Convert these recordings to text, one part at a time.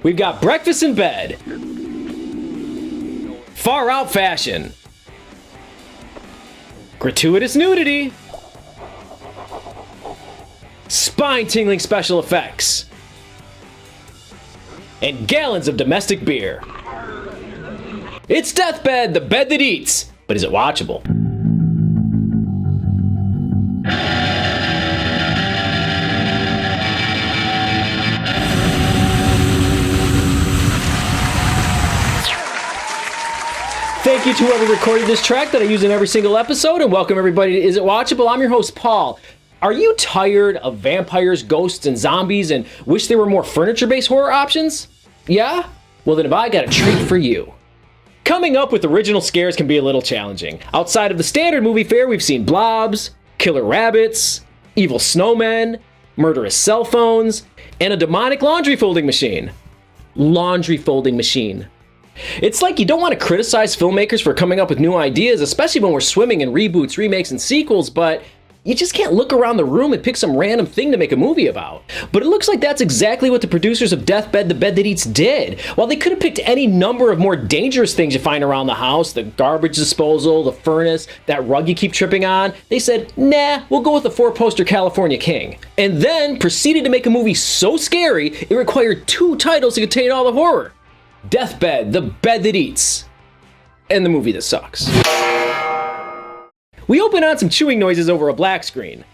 We've got breakfast in bed, far out fashion, gratuitous nudity, spine-tingling special effects, and gallons of domestic beer. It's Deathbed, the bed that eats, but is it watchable? Thank you to whoever recorded this track that I use in every single episode, and welcome everybody to Is It Watchable? I'm your host, Paul. Are you tired of vampires, ghosts, and zombies and wish there were more furniture-based horror options? Yeah? Well then have I got a treat for you. Coming up with original scares can be a little challenging. Outside of the standard movie fare, we've seen blobs, killer rabbits, evil snowmen, murderous cell phones, and a demonic laundry folding machine. Laundry folding machine. It's like you don't want to criticize filmmakers for coming up with new ideas, especially when we're swimming in reboots, remakes, and sequels, but you just can't look around the room and pick some random thing to make a movie about. But it looks like that's exactly what the producers of Deathbed, the Bed That Eats did. While they could have picked any number of more dangerous things you find around the house, the garbage disposal, the furnace, that rug you keep tripping on, they said, nah, we'll go with the four-poster California King. And then proceeded to make a movie so scary, it required 2 titles to contain all the horror. Deathbed, the Bed That Eats, and the movie that sucks. We open on some chewing noises over a black screen.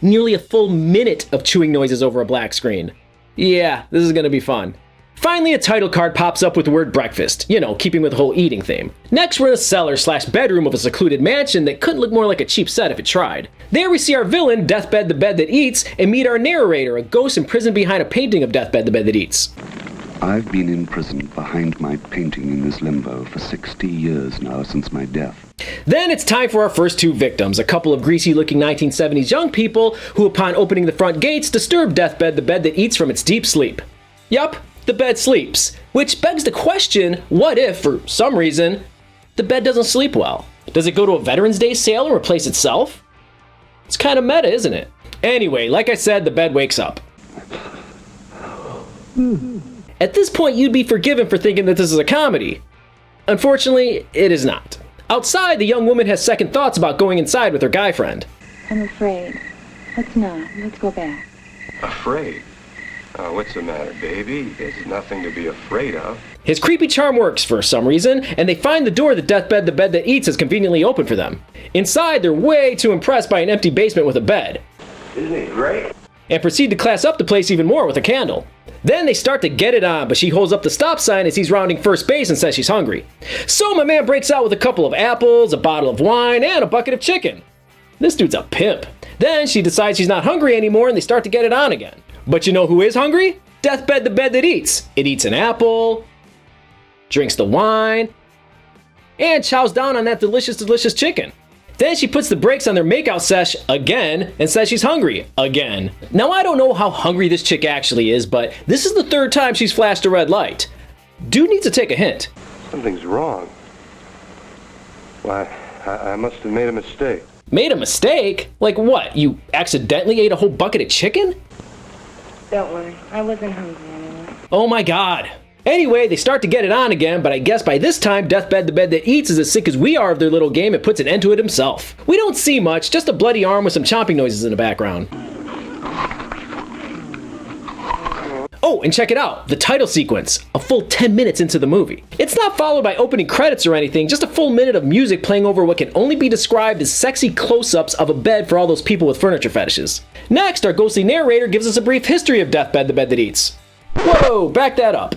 Nearly a full minute of chewing noises over a black screen. Yeah, this is gonna be fun. Finally, a title card pops up with the word breakfast, you know, keeping with the whole eating theme. Next, we're in a cellar/bedroom of a secluded mansion that couldn't look more like a cheap set if it tried. There we see our villain, Deathbed the Bed That Eats, and meet our narrator, a ghost imprisoned behind a painting of Deathbed the Bed That Eats. I've been imprisoned behind my painting in this limbo for 60 years now since my death. Then it's time for our first 2 victims, a couple of greasy-looking 1970s young people who, upon opening the front gates, disturb Deathbed the Bed That Eats from its deep sleep. Yup. The bed sleeps, which begs the question, what if, for some reason, the bed doesn't sleep well? Does it go to a Veterans Day sale and replace itself? It's kind of meta, isn't it? Anyway, like I said, the bed wakes up. At this point, you'd be forgiven for thinking that this is a comedy. Unfortunately, it is not. Outside, the young woman has second thoughts about going inside with her guy friend. I'm afraid. Let's not. Let's go back. Afraid? What's the matter, baby? There's nothing to be afraid of. His creepy charm works for some reason, and they find the door that Deathbed the Bed That Eats is conveniently open for them. Inside, they're way too impressed by an empty basement with a bed. Isn't it great? And proceed to class up the place even more with a candle. Then they start to get it on, but she holds up the stop sign as he's rounding first base and says she's hungry. So my man breaks out with a couple of apples, a bottle of wine, and a bucket of chicken. This dude's a pimp. Then she decides she's not hungry anymore and they start to get it on again. But you know who is hungry? Deathbed the Bed That Eats. It eats an apple, drinks the wine, and chows down on that delicious, delicious chicken. Then she puts the brakes on their makeout sesh again and says she's hungry again. Now I don't know how hungry this chick actually is, but this is the 3rd time she's flashed a red light. Dude needs to take a hint. Something's wrong. Why, I must have made a mistake. Made a mistake? Like what? You accidentally ate a whole bucket of chicken? Don't worry. I wasn't hungry anyway. Oh my god. Anyway, they start to get it on again, but I guess by this time, Deathbed the Bed That Eats is as sick as we are of their little game and puts an end to it himself. We don't see much, just a bloody arm with some chomping noises in the background. Oh, and check it out, the title sequence, a full 10 minutes into the movie. It's not followed by opening credits or anything, just a full minute of music playing over what can only be described as sexy close-ups of a bed for all those people with furniture fetishes. Next, our ghostly narrator gives us a brief history of Deathbed the Bed That Eats. Whoa, back that up.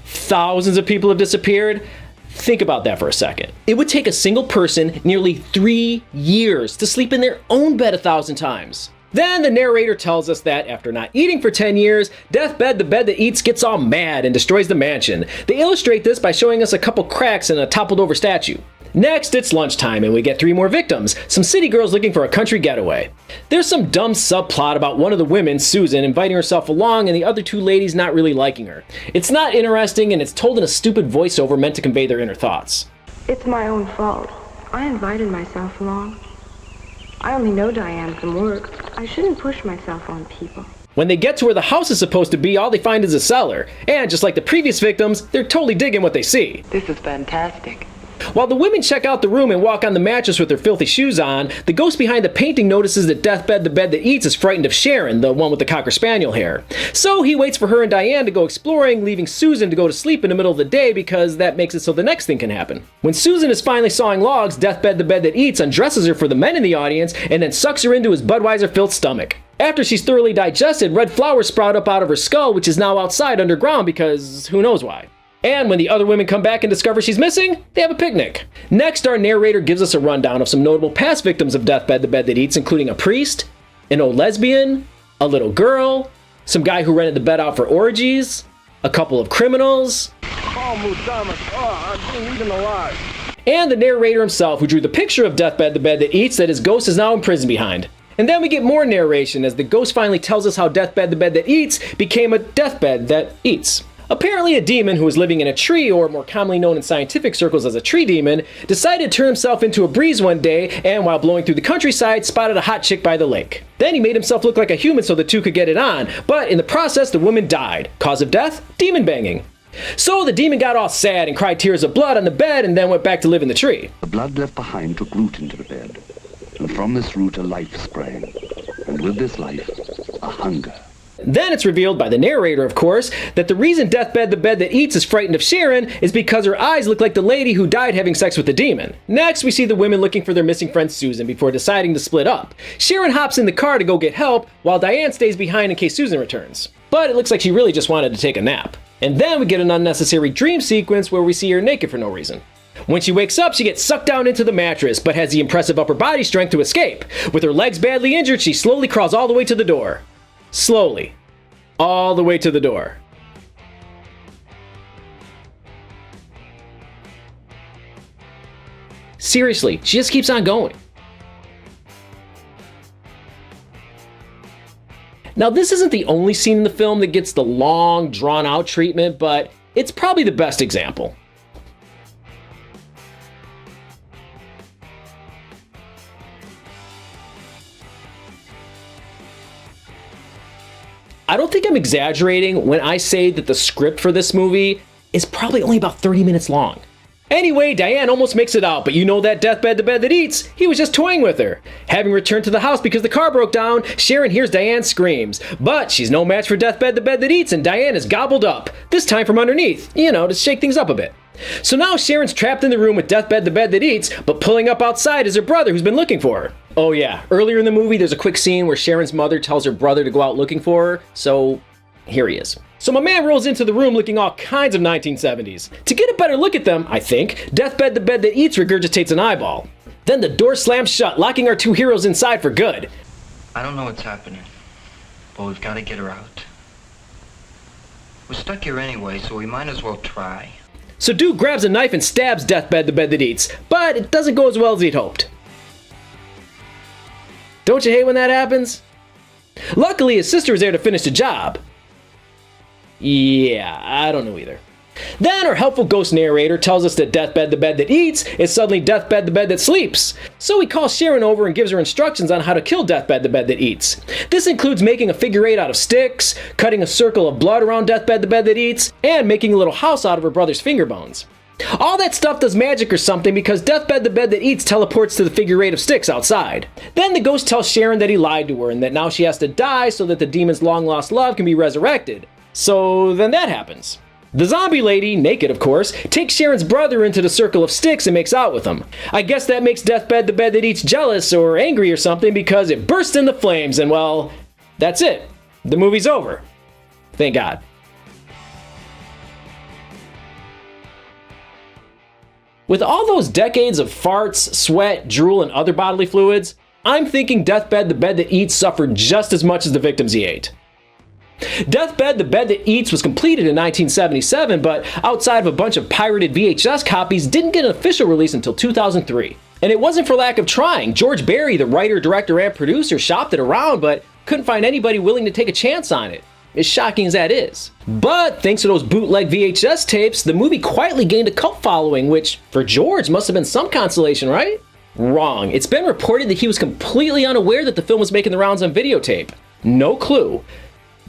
Thousands of people have disappeared? Think about that for a second. It would take a single person nearly 3 years to sleep in their own bed 1,000 times. Then the narrator tells us that after not eating for 10 years, Deathbed the Bed That Eats gets all mad and destroys the mansion. They illustrate this by showing us a couple cracks in a toppled over statue. Next, it's lunchtime and we get 3 more victims, some city girls looking for a country getaway. There's some dumb subplot about one of the women, Susan, inviting herself along and the other 2 ladies not really liking her. It's not interesting and it's told in a stupid voiceover meant to convey their inner thoughts. It's my own fault. I invited myself along. I only know Diane from work. I shouldn't push myself on people. When they get to where the house is supposed to be, all they find is a cellar. And just like the previous victims, they're totally digging what they see. This is fantastic. While the women check out the room and walk on the mattress with their filthy shoes on, the ghost behind the painting notices that Deathbed the Bed That Eats is frightened of Sharon, the one with the Cocker Spaniel hair. So he waits for her and Diane to go exploring, leaving Susan to go to sleep in the middle of the day because that makes it so the next thing can happen. When Susan is finally sawing logs, Deathbed the Bed That Eats undresses her for the men in the audience and then sucks her into his Budweiser-filled stomach. After she's thoroughly digested, red flowers sprout up out of her skull, which is now outside underground because who knows why. And when the other women come back and discover she's missing, they have a picnic. Next, our narrator gives us a rundown of some notable past victims of Deathbed the Bed That Eats, including a priest, an old lesbian, a little girl, some guy who rented the bed out for orgies, a couple of criminals, I'm being eaten alive. and the narrator himself who drew the picture of Deathbed the Bed That Eats that his ghost is now imprisoned behind. And then we get more narration as the ghost finally tells us how Deathbed the Bed That Eats became a deathbed that eats. Apparently a demon who was living in a tree, or more commonly known in scientific circles as a tree demon, decided to turn himself into a breeze one day and while blowing through the countryside spotted a hot chick by the lake. Then he made himself look like a human so the two could get it on, but in the process the woman died. Cause of death? Demon banging. So the demon got all sad and cried tears of blood on the bed and then went back to live in the tree. The blood left behind took root into the bed, and from this root a life sprang, and with this life, a hunger. Then it's revealed by the narrator, of course, that the reason Deathbed the Bed That Eats is frightened of Sharon is because her eyes look like the lady who died having sex with the demon. Next, we see the women looking for their missing friend Susan before deciding to split up. Sharon hops in the car to go get help, while Diane stays behind in case Susan returns. But it looks like she really just wanted to take a nap. And then we get an unnecessary dream sequence where we see her naked for no reason. When she wakes up, she gets sucked down into the mattress, but has the impressive upper body strength to escape. With her legs badly injured, she slowly crawls all the way to the door. Slowly. All the way to the door. Seriously, she just keeps on going. Now, this isn't the only scene in the film that gets the long, drawn-out treatment, but it's probably the best example. I don't think I'm exaggerating when I say that the script for this movie is probably only about 30 minutes long. Anyway, Diane almost makes it out, but you know that Deathbed the Bed That Eats, he was just toying with her. Having returned to the house because the car broke down, Sharon hears Diane's screams. But she's no match for Deathbed the Bed That Eats, and Diane is gobbled up, this time from underneath, to shake things up a bit. So now Sharon's trapped in the room with Deathbed the Bed That Eats, but pulling up outside is her brother who's been looking for her. Oh yeah, earlier in the movie there's a quick scene where Sharon's mother tells her brother to go out looking for her, so here he is. So my man rolls into the room looking all kinds of 1970s. To get a better look at them, I think, Deathbed the Bed That Eats regurgitates an eyeball. Then the door slams shut, locking our two heroes inside for good. I don't know what's happening, but we've got to get her out. We're stuck here anyway, so we might as well try. So Duke grabs a knife and stabs Deathbed the Bed That Eats, but it doesn't go as well as he'd hoped. Don't you hate when that happens? Luckily, his sister is there to finish the job. Yeah, I don't know either. Then our helpful ghost narrator tells us that Deathbed the Bed That Eats is suddenly Deathbed the Bed That Sleeps. So he calls Sharon over and gives her instructions on how to kill Deathbed the Bed That Eats. This includes making a figure eight out of sticks, cutting a circle of blood around Deathbed the Bed That Eats, and making a little house out of her brother's finger bones. All that stuff does magic or something because Deathbed the Bed That Eats teleports to the figure eight of sticks outside. Then the ghost tells Sharon that he lied to her and that now she has to die so that the demon's long-lost love can be resurrected. So then that happens. The zombie lady, naked of course, takes Sharon's brother into the circle of sticks and makes out with him. I guess that makes Deathbed the Bed That Eats jealous or angry or something because it bursts into flames and well, that's it. The movie's over. Thank God. With all those decades of farts, sweat, drool, and other bodily fluids, I'm thinking Deathbed the Bed That Eats suffered just as much as the victims he ate. Deathbed the Bed That Eats was completed in 1977, but outside of a bunch of pirated VHS copies, didn't get an official release until 2003. And it wasn't for lack of trying. George Barry, the writer, director, and producer, shopped it around, but couldn't find anybody willing to take a chance on it. As shocking as that is. But thanks to those bootleg VHS tapes, the movie quietly gained a cult following, which, for George, must have been some consolation, right? Wrong. It's been reported that he was completely unaware that the film was making the rounds on videotape. No clue.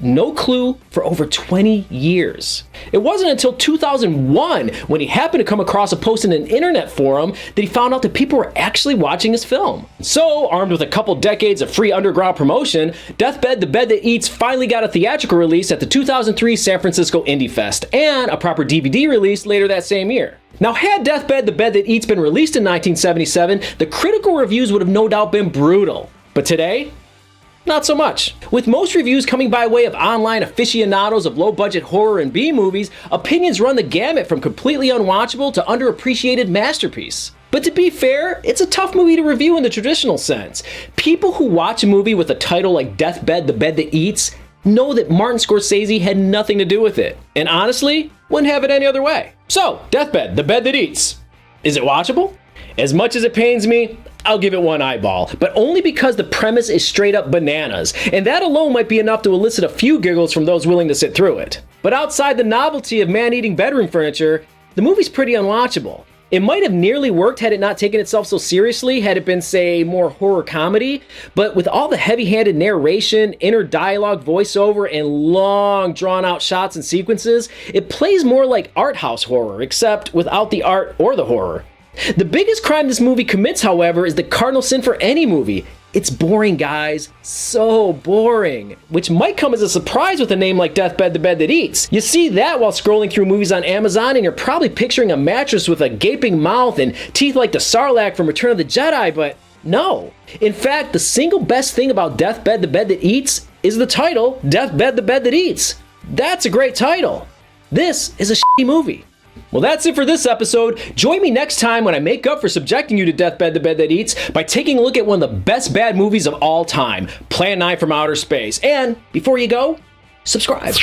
No clue for over 20 years. It wasn't until 2001 when he happened to come across a post in an internet forum that he found out that people were actually watching his film. So, armed with a couple decades of free underground promotion, Deathbed, the Bed That Eats finally got a theatrical release at the 2003 San Francisco Indie Fest and a proper DVD release later that same year. Now, had Deathbed, the Bed That Eats been released in 1977, the critical reviews would have no doubt been brutal. But today, not so much. With most reviews coming by way of online aficionados of low-budget horror and B-movies, opinions run the gamut from completely unwatchable to underappreciated masterpiece. But to be fair, it's a tough movie to review in the traditional sense. People who watch a movie with a title like Deathbed, the Bed That Eats know that Martin Scorsese had nothing to do with it, and honestly, wouldn't have it any other way. So, Deathbed, the Bed That Eats. Is it watchable? As much as it pains me, I'll give it one eyeball, but only because the premise is straight up bananas, and that alone might be enough to elicit a few giggles from those willing to sit through it. But outside the novelty of man-eating bedroom furniture, the movie's pretty unwatchable. It might have nearly worked had it not taken itself so seriously, had it been, say, more horror comedy, but with all the heavy-handed narration, inner dialogue, voiceover, and long, drawn-out shots and sequences, it plays more like art house horror, except without the art or the horror. The biggest crime this movie commits, however, is the cardinal sin for any movie. It's boring, guys. So boring. Which might come as a surprise with a name like Deathbed, the Bed That Eats. You see that while scrolling through movies on Amazon, and you're probably picturing a mattress with a gaping mouth and teeth like the Sarlacc from Return of the Jedi, but no. In fact, the single best thing about Deathbed, the Bed That Eats is the title, Deathbed, the Bed That Eats. That's a great title. This is a shitty movie. Well, that's it for this episode. Join me next time when I make up for subjecting you to Deathbed, the Bed That Eats by taking a look at one of the best bad movies of all time, Plan 9 from Outer Space. And before you go, subscribe.